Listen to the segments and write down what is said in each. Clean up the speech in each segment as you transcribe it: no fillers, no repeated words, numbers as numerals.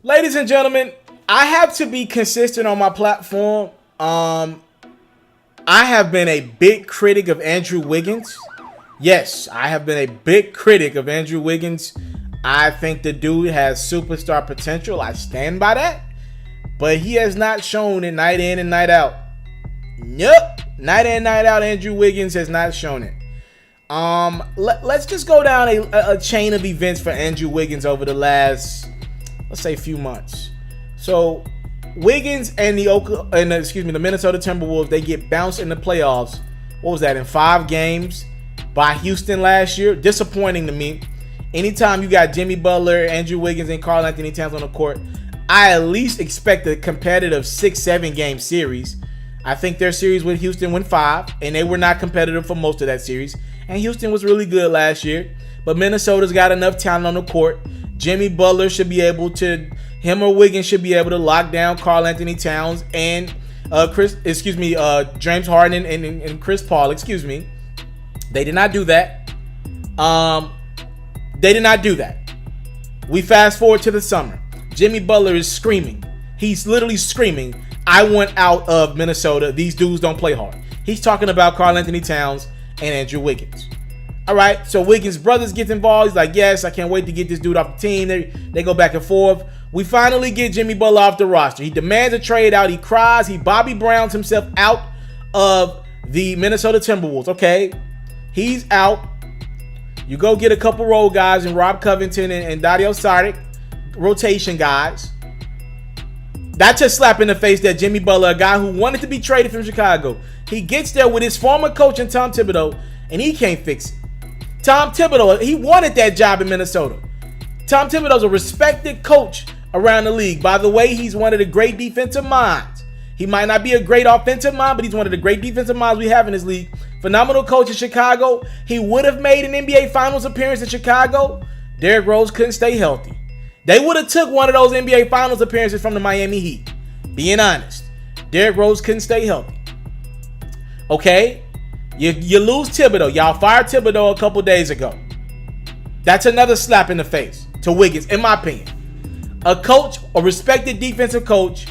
Ladies and gentlemen, I have to be consistent on my platform. I have been a big critic of Andrew Wiggins. Yes, I have been a big critic of Andrew Wiggins. I think the dude has superstar potential. I stand by that. But he has not shown it night in and night out. Nope. Night in, night out, Andrew Wiggins has not shown it. Let's just go down a chain of events for Andrew Wiggins over the last, let's say, few months. So Wiggins and the Minnesota Timberwolves, they get bounced in the playoffs. What was that, in 5 games by Houston last year? Disappointing to me. Anytime you got Jimmy Butler, Andrew Wiggins, and Karl Anthony Towns on the court, I at least expect a competitive 6-7 game series. I think their series with Houston went 5, and they were not competitive for most of that series. And Houston was really good last year. But Minnesota's got enough talent on the court. Jimmy Butler should be able to, him or Wiggins should be able to lock down Karl Anthony Towns and James Harden and Chris Paul. They did not do that. We fast forward to the summer. Jimmy Butler is screaming. He's literally screaming, I want out of Minnesota. These dudes don't play hard. He's talking about Karl Anthony Towns and Andrew Wiggins. All right, so Wiggins' brothers gets involved. He's like, yes, I can't wait to get this dude off the team. They go back and forth. We finally get Jimmy Butler off the roster. He demands a trade out. He cries. He Bobby Browns himself out of the Minnesota Timberwolves. Okay, he's out. You go get a couple role guys and Rob Covington and Dario Saric, rotation guys. That's a slap in the face that Jimmy Butler, a guy who wanted to be traded from Chicago, he gets there with his former coach and Tom Thibodeau, and he can't fix it. Tom Thibodeau, he wanted that job in Minnesota. Tom Thibodeau's a respected coach around the league. By the way, he's one of the great defensive minds. He might not be a great offensive mind, but he's one of the great defensive minds we have in this league. Phenomenal coach in Chicago. He would have made an NBA Finals appearance in Chicago. Derrick Rose couldn't stay healthy. They would have took one of those NBA Finals appearances from the Miami Heat. Being honest. Derrick Rose couldn't stay healthy. Okay? You lose Thibodeau. Y'all fired Thibodeau a couple days ago. That's another slap in the face to Wiggins, in my opinion. A coach, a respected defensive coach,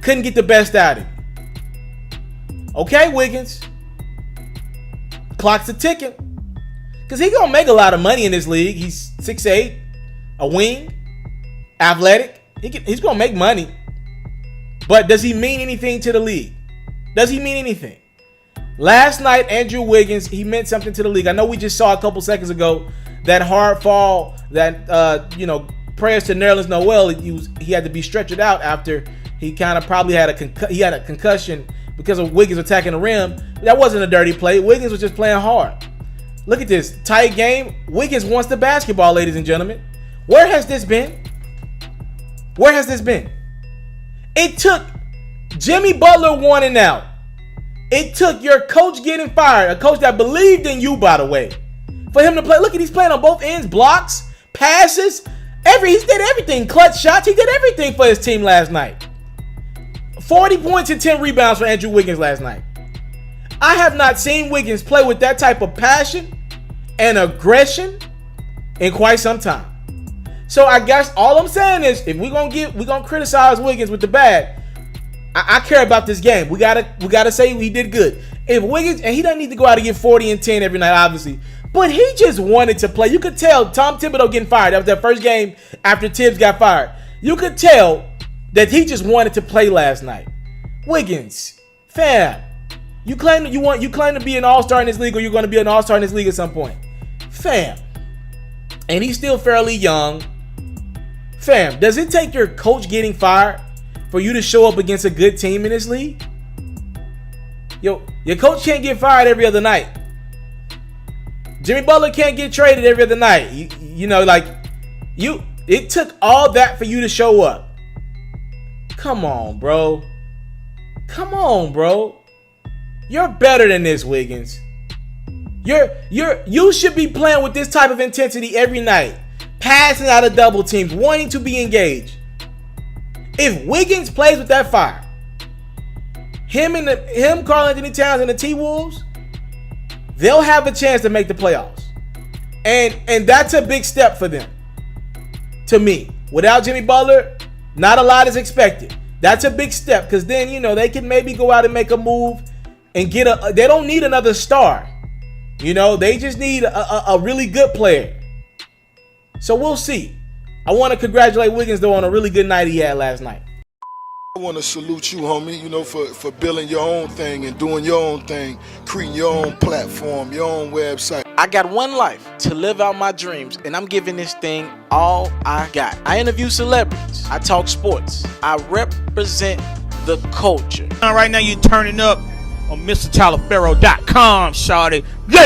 couldn't get the best out of you. Okay, Wiggins. Clock's a ticking. Because he's going to make a lot of money in this league. He's 6'8", a wing, athletic. He's going to make money. But does he mean anything to the league? Does he mean anything? Last night, Andrew Wiggins, he meant something to the league. I know we just saw a couple seconds ago that hard fall, that, prayers to Nerlens Noel. He had to be stretchered out after he kind of probably had a concussion because of Wiggins attacking the rim. That wasn't a dirty play. Wiggins was just playing hard. Look at this tight game. Wiggins wants the basketball, ladies and gentlemen. Where has this been? Where has this been? It took Jimmy Butler wanting out. It took your coach getting fired, a coach that believed in you, by the way, for him to play. Look at, he's playing on both ends, blocks, passes, he did everything, clutch shots. He did everything for his team last night. 40 points and 10 rebounds for Andrew Wiggins last night. I have not seen Wiggins play with that type of passion and aggression in quite some time. So I guess all I'm saying is, if we're gonna criticize Wiggins with the bad, I care about this game. We gotta say he did good. If Wiggins, and he doesn't need to go out and get 40 and 10 every night, obviously, but he just wanted to play. You could tell Tom Thibodeau getting fired. That was that first game after Tibbs got fired. You could tell that he just wanted to play last night. Wiggins, fam, you claim to be an all-star in this league, or you're going to be an all-star in this league at some point, fam. And he's still fairly young, fam. Does it take your coach getting fired for you to show up against a good team in this league? Yo, your coach can't get fired every other night. Jimmy Butler can't get traded every other night. It took all that for you to show up. Come on, bro. You're better than this, Wiggins. You should be playing with this type of intensity every night, passing out of double teams, wanting to be engaged. If Wiggins plays with that fire, him, Karl Anthony Towns, and the T-Wolves, they'll have a chance to make the playoffs. And that's a big step for them. To me, without Jimmy Butler, Not a lot is expected. That's a big step because then, you know, they can maybe go out and make a move and get they don't need another star. You know, they just need a really good player. So we'll see. I want to congratulate Wiggins, though, on a really good night he had last night. I want to salute you, homie, you know, for building your own thing and doing your own thing, creating your own platform, your own website. I got one life to live out my dreams, and I'm giving this thing all I got. I interview celebrities. I talk sports. I represent the culture. Right now, you're turning up on MrTaliaferro.com, shawty.